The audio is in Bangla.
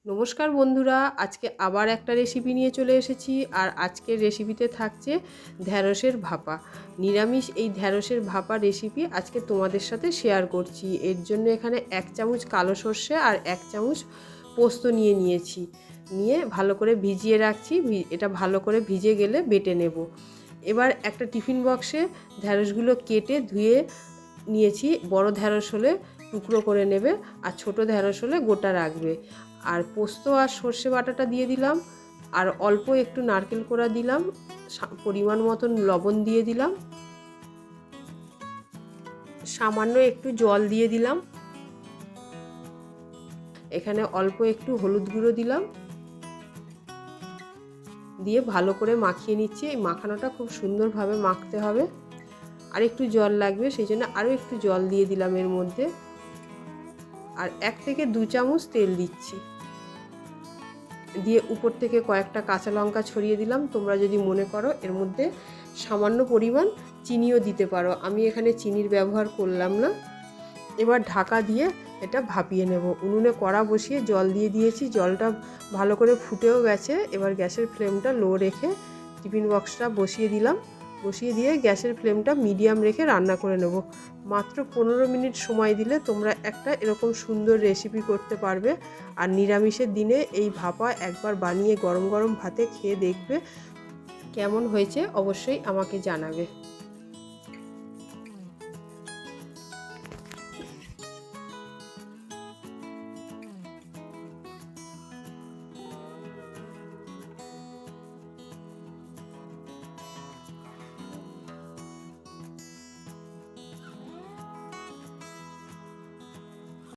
নমস্কার বন্ধুরা, আজকে আবার একটা রেসিপি নিয়ে চলে এসেছি। আর আজকের রেসিপিতে থাকছে ঢ্যাঁড়সের ভাপা। নিরামিষ এই ঢ্যাঁড়সের ভাপা রেসিপি আজকে তোমাদের সাথে শেয়ার করছি। এর জন্য এখানে 1 চামচ কালো সর্ষে আর 1 চামচ পোস্ত নিয়েছি। নিয়ে ভালো করে ভিজিয়ে রাখছি। এটা ভালো করে ভিজে গেলে বেটে নেব। এবার একটা টিফিন বক্সে ঢ্যাঁড়সগুলো কেটে ধুয়ে নিয়েছি। বড় ঢ্যাঁড়স হলে টুকরো করে নেবে, আর ছোট ঢ্যাঁড়স হলে গোটা রাখবে। আর পোস্ত আর সর্ষে বাটাটা দিয়ে দিলাম, আর অল্প একটু নারকেল কোড়া দিলাম, পরিমাণ মতন লবণ দিয়ে দিলাম, সামান্য একটু জল দিয়ে দিলাম, এখানে অল্প একটু হলুদ গুঁড়ো দিলাম, দিয়ে ভালো করে মাখিয়ে নিচ্ছি। এই মাখানোটা খুব সুন্দরভাবে মাখতে হবে। আর একটু জল লাগবে, সেই জন্য আরও একটু জল দিয়ে দিলাম এর মধ্যে। আর 1 থেকে 2 চামচ তেল দিচ্ছি, দিয়ে উপর থেকে কয়েকটা কাঁচা লঙ্কা ছড়িয়ে দিলাম। তোমরা যদি মনে করো এর মধ্যে সামান্য পরিমাণ চিনিও দিতে পারো, আমি এখানে চিনির ব্যবহার করলাম না। এবার ঢাকা দিয়ে এটা ভাপিয়ে নেব। উনুনে কড়া বসিয়ে জল দিয়ে দিয়েছি, জলটা ভালো করে ফুটেও গেছে। এবার গ্যাসের ফ্লেমটা লো রেখে টিফিন বক্সটা বসিয়ে দিলাম। বসিয়ে দিয়ে গ্যাসের ফ্লেমটা মিডিয়াম রেখে রান্না করে নেব। মাত্র 15 মিনিট সময় দিলে তোমরা একটা এরকম সুন্দর রেসিপি করতে পারবে। আর নিরামিষের দিনে এই ভাপা একবার বানিয়ে গরম গরম ভাতে খেয়ে দেখবে কেমন হয়েছে, অবশ্যই আমাকে জানাবে।